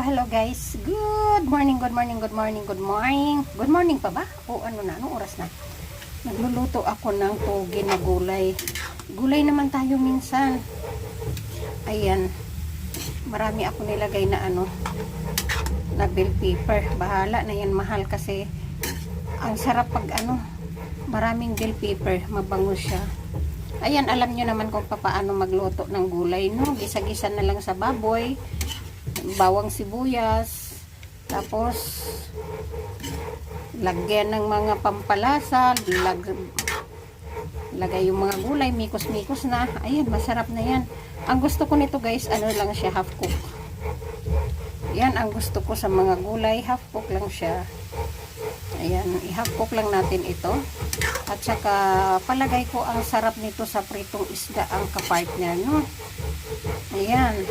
Hello guys. Good morning, good morning, good morning, good morning. Good morning pa ba? O ano na, anong oras na? Nagluluto ako ng toge na gulay. Gulay naman tayo minsan. Ayan. Marami ako nilagay na na bell pepper. Bahala na yan, mahal kasi ang sarap pag maraming bell pepper, mabango siya. Ayan, alam nyo naman kung paano magluto ng gulay, no? Gisa-gisa na lang sa baboy, bawang sibuyas, tapos lagyan ng mga pampalasa, lagay yung mga gulay, mikos-mikos na. Ayan, masarap na yan. Ang gusto ko nito guys, lang siya, half cook. Yan ang gusto ko sa mga gulay, half cook lang siya. Ayan, i-half cook lang natin ito. At saka palagay ko ang sarap nito sa pritong isda ang kapartner, no? Ayan.